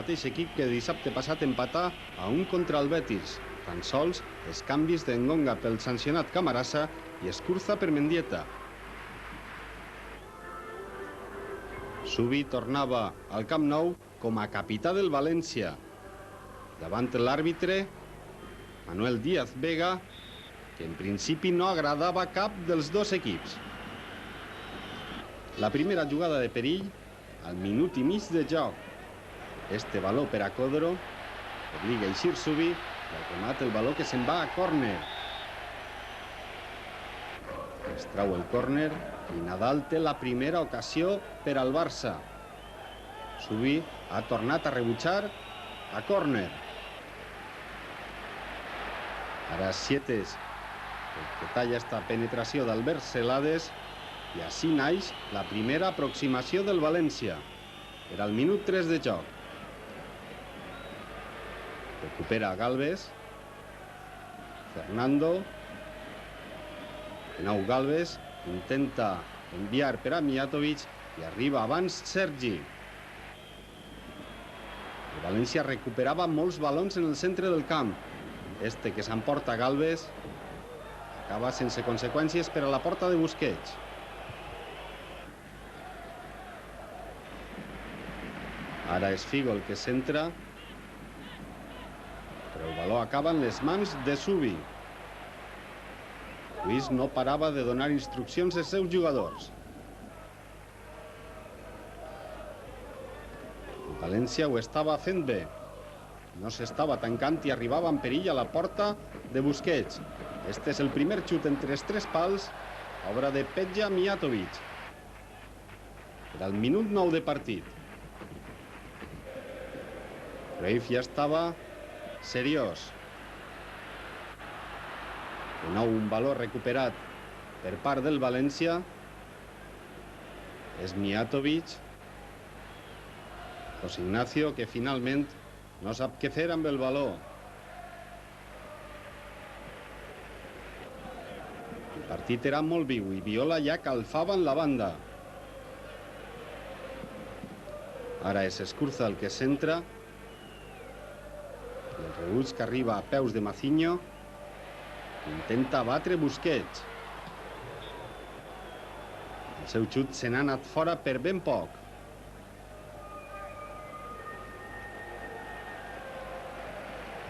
mateix equip que dissabte passat empatà a 1 contra el Betis. Tan sols els canvis d'Engonga pel sancionat Camarasa i Escurza per Mendieta. Subi tornava al Camp Nou com a capità del València. Davant l'àrbitre, Manuel Díaz Vega, que en principi no agradava cap dels dos equips. La primera jugada de perill, al minut i mig de joc. Este baló per a Codro, obliga a eixir Subi, i al remat el baló que se'n va a córner. Es trau el córner i Nadal té la primera ocasió per al Barça. Subi ha tornat a rebutjar a córner. Ara Sietes, el que talla esta penetració d'Albert Celades, i així naix la primera aproximació del València. Per al minut 3 de joc. Recupera Galvez. Fernando. De nou Galvez intenta enviar per a Mijatovic i arriba abans Sergi. El València recuperava molts balons en el centre del camp. Este que s'emporta Galvez acaba sense conseqüències per a la porta de Busquets. Ara és Figo el que centra, però el baló acaba en les mans de Subi. Luis no parava de donar instruccions als seus jugadors. El València ho estava fent bé. No s'estava tancant i arribava en perill a la porta de Busquets. Este és el primer xut entre els tres pals, obra de Petja Mijatovic. Per al minut 9 de partit. Cruyff ja estava seriós. De nou un baló recuperat per part del València. És Mijatovic. José Ignacio, que finalment no sap què fer amb el baló. El partit era molt viu i Viola ja calfava en la banda. Ara és Escurza el que centra. I el rebuig que arriba a peus de Mazinho intenta batre Busquets. El seu xut se n'ha anat fora per ben poc.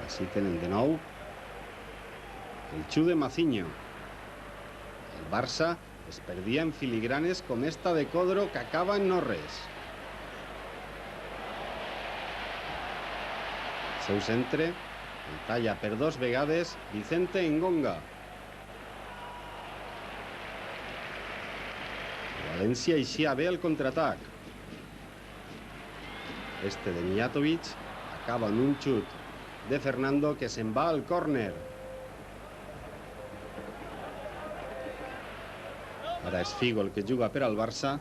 Així tenen de nou el xut de Mazinho. El Barça es perdia en filigranes com esta de Codro que acaba en no res. El seu centre el talla per dos vegades Vicente Engonga. El València eixia bé el contraatac. Este de Mijatovic acaba en un xut de Fernando que se'n va al córner. Ara és Figo el que juga per al Barça.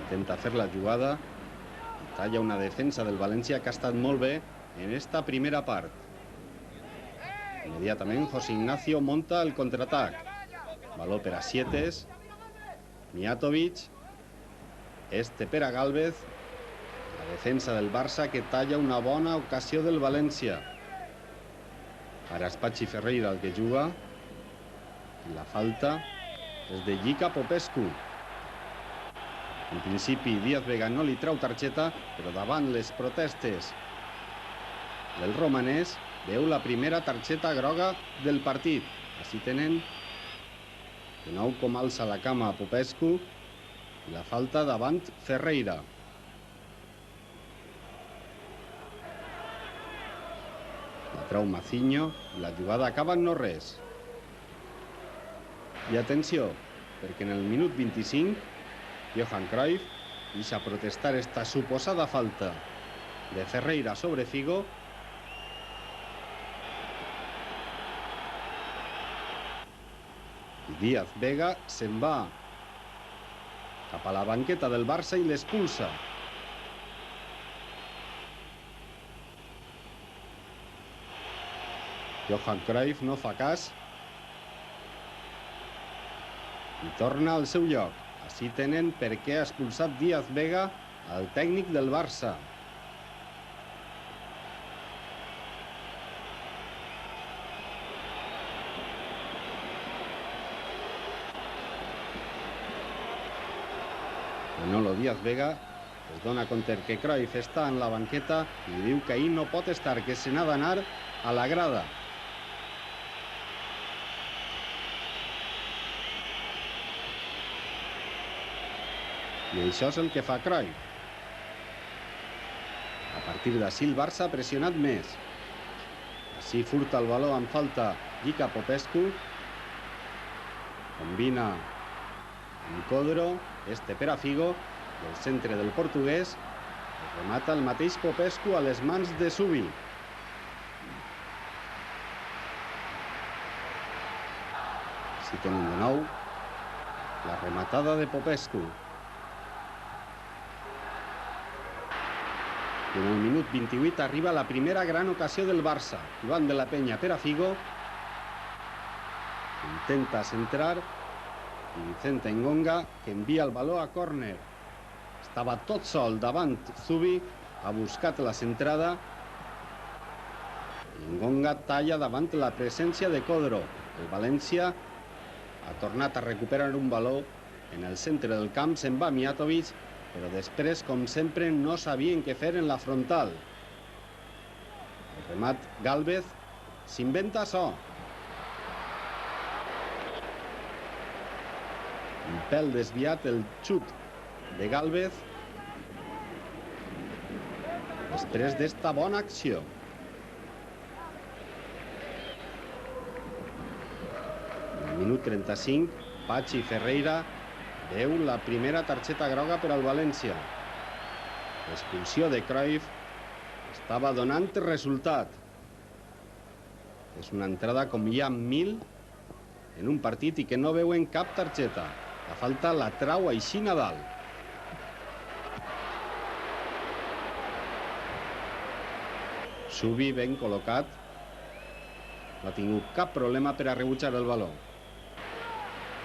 Intenta fer la jugada. Talla una defensa del València que ha estat molt bé en esta primera part. Immediatament José Ignacio monta el contraatac. Baló per a Sietes. Mijatovic. Este per a Galvez. La defensa del Barça que talla una bona ocasió del València. Ara és Patxi Ferreira el que juga. I la falta és de Gica Popescu. En principi Díaz Vega no li trau targeta, però davant les protestes del romanès veu la primera targeta groga del partit. Així tenen de nou com alça la cama a Popescu i la falta davant Ferreira. La trau Mazinho i la jugada acaba en no res. I atenció, perquè en el minut 25 Johan Cruyff deixa protestar esta suposada falta de Ferreira sobre Figo. I Díaz Vega se'n va cap a la banqueta del Barça i l'expulsa. Johan Cruyff no fa cas i torna al seu lloc. Així tenen per què ha expulsat Díaz Vega al tècnic del Barça. Manolo Díaz Vega es dona compte que Cruyff està en la banqueta i diu que ahir no pot estar, que se n'ha d'anar a la grada. I això és el que fa Cruyff. A partir d'ací el Barça ha pressionat més. Així furta el baló amb falta Gica Popescu. Combina amb Codro, per a Figo, del centre del portuguès. Remata el mateix Popescu a les mans de Subi. Així tenim de nou la rematada de Popescu. I en el minut 28 arriba la primera gran ocasió del Barça. Joan de la Penya per a Figo. Intenta centrar. I Vicente Engonga, que envia el baló a córner. Estava tot sol davant Zubi. Ha buscat la centrada. Engonga talla davant la presència de Codro. El València ha tornat a recuperar un baló. En el centre del camp se'n va Mijatovic, però després, com sempre, no sabien què fer en la frontal. El remat Gálvez s'inventa açò. Un pèl desviat el xut de Gálvez després d'esta bona acció. En el minut 35, Pachi Ferreira veu la primera targeta groga per al València. L'expulsió de Cruyff estava donant resultat. És una entrada com hi ha 1000 en un partit i que no veuen cap targeta. La falta la trau així Nadal. Subi ben col·locat. No ha tingut cap problema per a rebutjar el baló.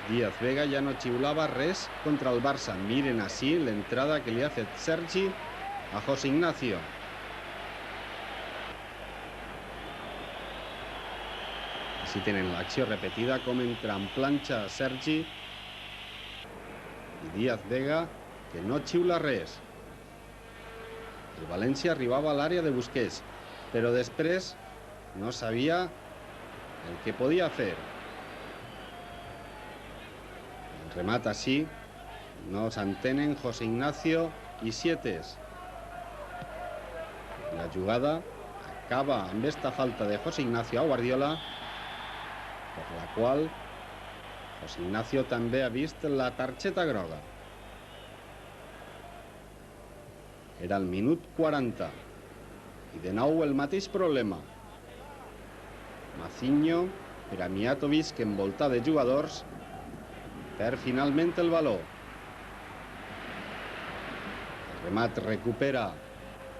Díaz Vega ja no xiulava res contra el Barça. Miren així l'entrada que li ha fet Sergi a José Ignacio. Així tenen l'acció repetida, com entra en planxa Sergi i Díaz Vega, que no xiula res. El València arribava a l'àrea de Busquets, però després no sabia el que podia fer. El remat així no s'entenen José Ignacio i Sietes. La jugada acaba amb esta falta de José Ignacio a Guardiola, per la qual José Ignacio també ha vist la targeta groga. Era el minut 40. I de nou el mateix problema. Mazinho per a Mijatovic, que envolta de jugadors, perd finalment el baló. El remat recupera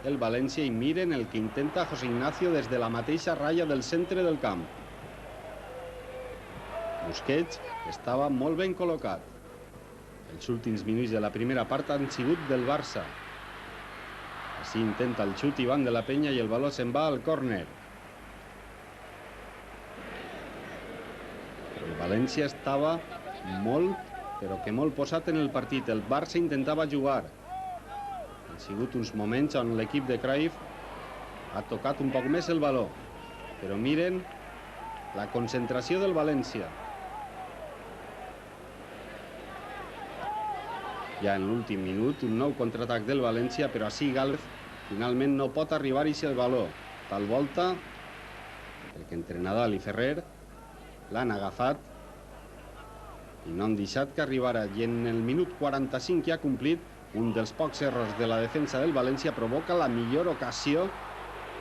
el València i miren el que intenta José Ignacio des de la mateixa ratlla del centre del camp. Busquets estava molt ben col·locat. Els últims minuts de la primera part han sigut del Barça. Així intenta el xut Joan de la Penya i el baló se'n va al córner. El València estava molt, però que molt posat en el partit. El Barça intentava jugar. Han sigut uns moments on l'equip de Cruyff ha tocat un poc més el baló. Però miren la concentració del València. Ja en l'últim minut, un nou contraatac del València, però així Gálvez finalment no pot arribar-hi el baló. Tal volta, perquè entre Nadal i Ferrer l'han agafat i no han deixat que arribara. I en el minut 45 que ha complit, un dels pocs errors de la defensa del València provoca la millor ocasió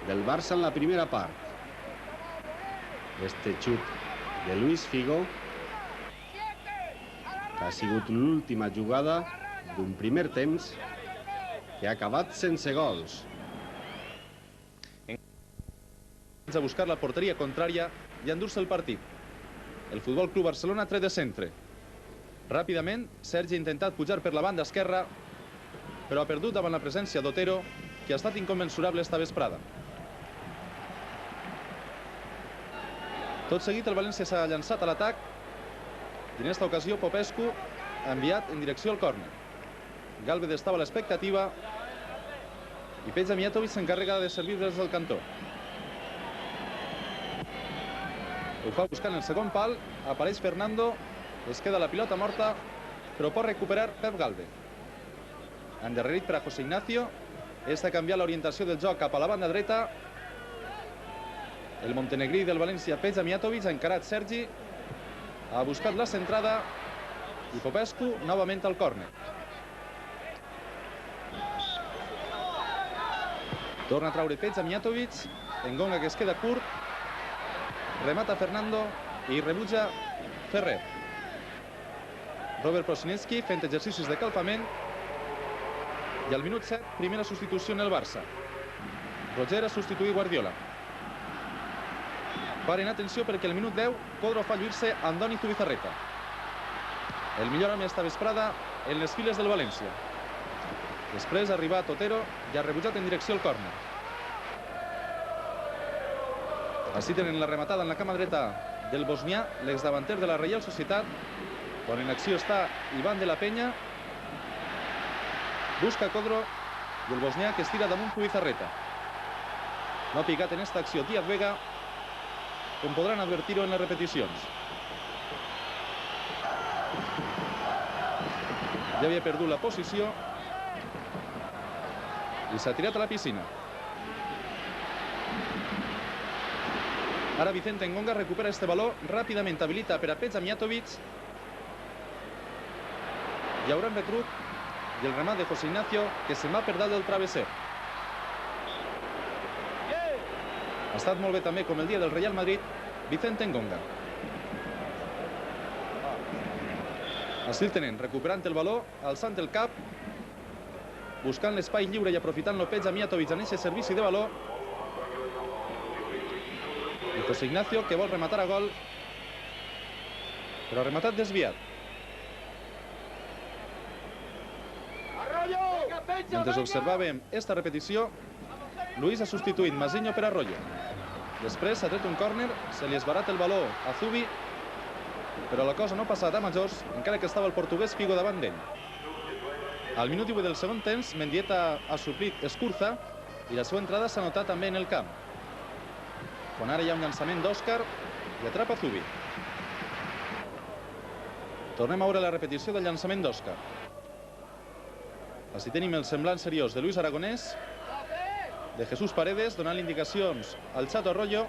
del Barça en la primera part. Este xut de Luis Figo, que ha sigut l'última jugada d'un primer temps que ha acabat sense gols. A buscar la porteria contrària i endur-se el partit. El Futbol Club Barcelona tret de centre. Ràpidament, Sergi ha intentat pujar per la banda esquerra, però ha perdut davant la presència d'Otero, que ha estat inconmensurable esta vesprada. Tot seguit, el València s'ha llançat a l'atac i en aquesta ocasió Popescu ha enviat en direcció al córner. Gálvez estava a l'expectativa i Peja Mijatovic s'encarrega de servir des del cantó. Ho fa buscant el segon pal, apareix Fernando, es queda la pilota morta, però pot recuperar Pep Gálvez. Endarrerit per a José Ignacio, és a canviar l'orientació del joc cap a la banda dreta. El montenegrí del València, Peja Mijatovic, ha encarat Sergi, ha buscat la centrada i Popescu novament al córner. Torna a traure Peja Mijatovic, Engonga que es queda curt, remata Fernando i rebutja Ferrer. Robert Prosinecki fent exercicis de calfament i al minut 7, primera substitució en el Barça. Roger ha substituït Guardiola. Paren atenció perquè al minut 10 Codro fa lluir-se Andoni Zubizarreta. El millor home esta vesprada en les files del València. Després ha arribat Otero i ha rebutjat en direcció al córner. Així tenen la rematada en la cama dreta del bosnià, l'exdavanter de la Reial Societat, quan en acció està Iván de la Peña. Busca Codro i el bosnià que es tira damunt Zubizarreta. No ha picat en esta acció Díaz Vega, com podran advertir-ho en les repeticions. Ja havia perdut la posició i s'ha tirat a la piscina. Ara Vicente Engonga recupera este baló, ràpidament habilita per a Peja Mijatovic. Hi haurà un retruc i el remat de José Ignacio que se'n va per dalt del travesser. Ha estat molt bé també, com el dia del Real Madrid, Vicente Engonga. Així el tenen, recuperant el baló, alçant el cap, buscant l'espai lliure i aprofitant-lo Peja Mijatovic en aquest servici de baló. I José Ignacio que vol rematar a gol, però ha rematat desviat. Mentre observàvem esta repetició, Luis ha substituït Mazinho per Arroyo. Després s'ha tret un córner, se li esbarat el baló a Zubi, però la cosa no ha passat a majors, encara que estava el portuguès Figo davant d'ell. Al minut 18 del segon temps, Mendieta ha suplit Escurza i la seva entrada s'ha notat també en el camp. Quan ara hi ha un llançament d'Òscar i atrapa Zubi. Tornem a veure la repetició del llançament d'Òscar. Així tenim el semblant seriós de Luis Aragonès, de Jesús Paredes, donant indicacions al Chato Arroyo.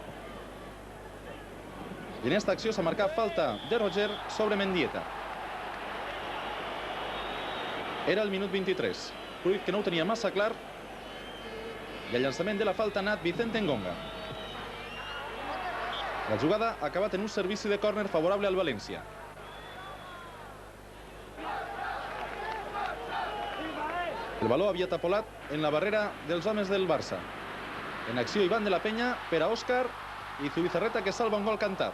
I en aquesta acció s'ha marcat falta de Roger sobre Mendieta. Era el minut 23. Cruyff que no ho tenia massa clar. I el llançament de la falta ha anat Vicente Engonga. La jugada ha acabat en un servici de córner favorable al València. El baló havia tapolat en la barrera dels homes del Barça. En acció Iván de la Peña per a Òscar i Zubizarreta que salva un gol cantat.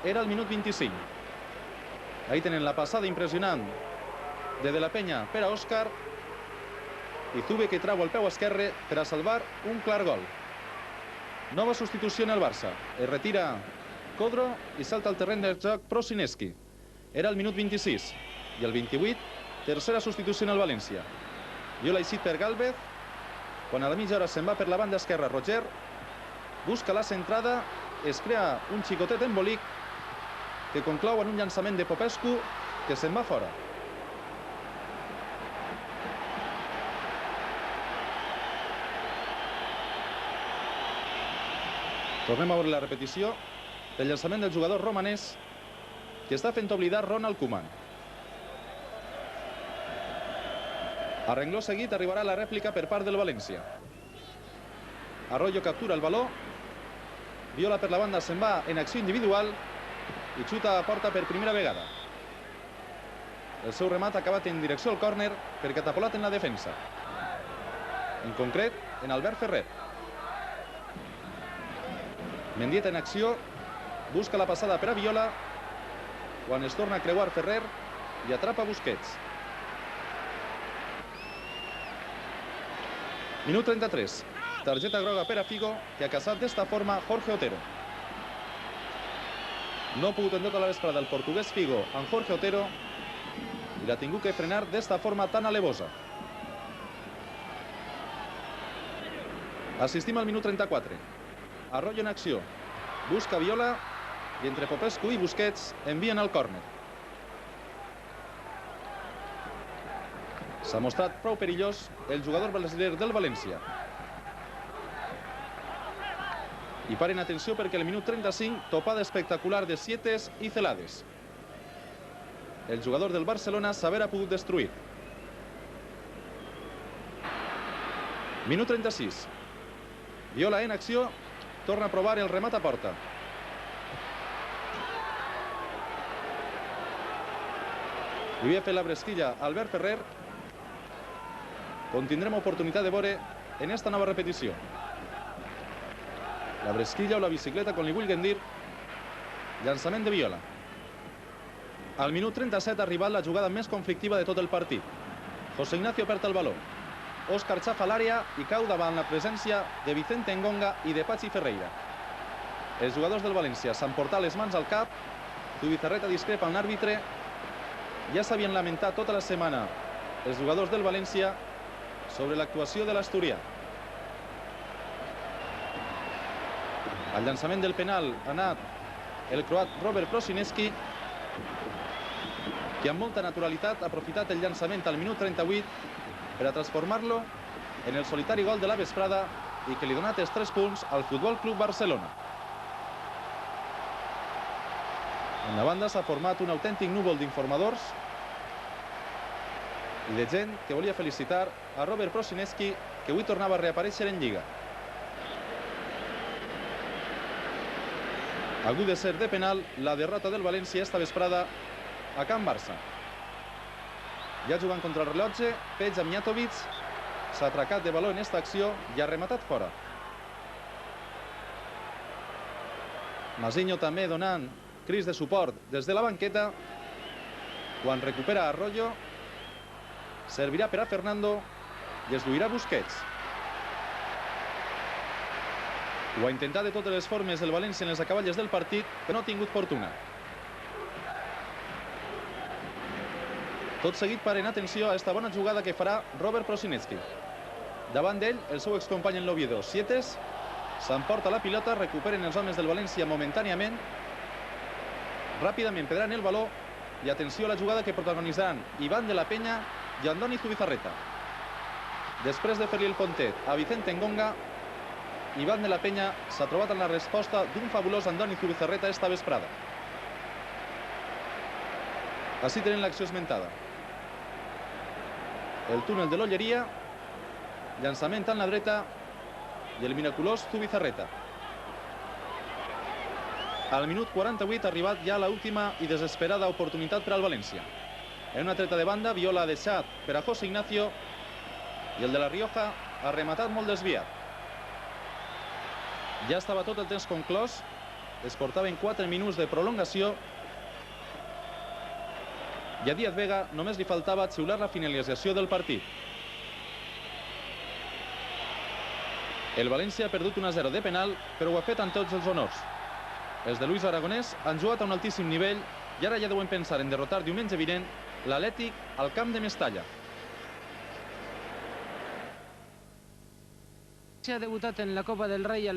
Era el minut 25. Ahí tenen la passada impressionant de la Peña per a Òscar i Zubi que trau el peu esquerre per a salvar un clar gol. Nova substitució en el Barça. Es retira Codro i salta al terreny del joc Prosinecki. Era el minut 26 i el 28, tercera substitució en el València. Viola eixit per Gálvez, quan a la mitja hora se'n va per la banda esquerra Roger, busca la centrada, es crea un xicotet embolic que conclou en un llançament de Popescu que se'n va fora. Tornem a veure la repetició del llançament del jugador romanès que està fent oblidar Ronald Koeman. A rengló seguit arribarà la rèplica per part del València. Arroyo captura el baló, Viola per la banda se'n va en acció individual i xuta a porta per primera vegada. El seu remat ha acabat en direcció al córner perquè ha tapolat en la defensa. En concret, en Albert Ferrer. Mendieta en acció, busca la passada per a Viola, quan es torna a creuar Ferrer i atrapa Busquets. Minut 33. Targeta groga per a Figo, que ha caçat d'esta forma Jorge Otero. No ha pogut en tota la vesprada el portuguès Figo amb Jorge Otero i l'ha tingut que frenar d'esta forma tan alevosa. Assistim al minut 34. Arroyo en acció. Busca Viola i entre Popescu i Busquets envien al córner. S'ha mostrat prou perillós el jugador brasiler del València. I paren atenció perquè el minut 35 topada espectacular de Sietes i Celades. El jugador del Barcelona s'haver pogut destruir. Minut 36. Viola en acció, torna a provar el remat a porta. Li havia fet la bresquilla a Albert Ferrer. Tindrem oportunitat de veure en esta nova repetició. La bresquilla o la bicicleta, com li vulguin dir. Llançament de Viola. Al minut 37 ha arribat la jugada més conflictiva de tot el partit. José Ignacio perd el baló. Òscar xafa l'àrea i cau davant la presència de Vicente Engonga i de Pachi Ferreira. Els jugadors del València s'han portat les mans al cap. Zubizarreta discrepa amb l'àrbitre. Ja s'havien lamentat tota la setmana els jugadors del València sobre l'actuació de l'Asturià. Al llançament del penal ha anat el croat Robert Prosinecki, que amb molta naturalitat ha aprofitat el llançament al minut 38 per a transformar-lo en el solitari gol de la vesprada i que li ha donat els 3 punts al Futbol Club Barcelona. En la banda s'ha format un autèntic núvol d'informadors i de gent que volia felicitar a Robert Prosinecki, que avui tornava a reaparèixer en Lliga. Ha hagut de ser de penal la derrota del València esta vesprada a Can Barça. Ja jugant contra el rellotge, Peja Mijatovic s'ha atracat de baló en esta acció i ha rematat fora. Mazinho també donant crits de suport des de la banqueta. Quan recupera Arroyo, servirà per a Fernando i es duirà Busquets. Ho ha intentat de totes les formes el València en les acaballes del partit, però no ha tingut fortuna. Tot seguit paren atenció a esta bona jugada que farà Robert Prosinecki. Davant d'ell, el seu excompany en l'Oviedo, Sietes, s'emporta la pilota, recuperen els homes del València momentàniament. Ràpidament perdran el baló i atenció a la jugada que protagonitzaran Iván de la Peña i Andoni Zubizarreta. Després de fer-li el pontet a Vicente Engonga, Iván de la Peña s'ha trobat en la resposta d'un fabulós Andoni Zubizarreta esta vesprada. Així tenen l'acció esmentada. El túnel de l'Olleria, llançament en la dreta i el miraculós Zubizarreta. Al minut 48 ha arribat ja l'última i desesperada oportunitat per al València. En una treta de banda, Viola ha deixat per a José Ignacio i el de la Rioja ha rematat molt desviat. Ja estava tot el temps conclòs, es portaven 4 minuts de prolongació i a Díaz Vega només li faltava xiular la finalització del partit. El València ha perdut 1-0 de penal, però ho ha fet amb tots els honors. Els de Luis Aragonès han jugat a un altíssim nivell i ara ja deuen pensar en derrotar diumenge vinent l'Atlètic al camp de Mestalla. Se ha debutat en la Copa del Rei a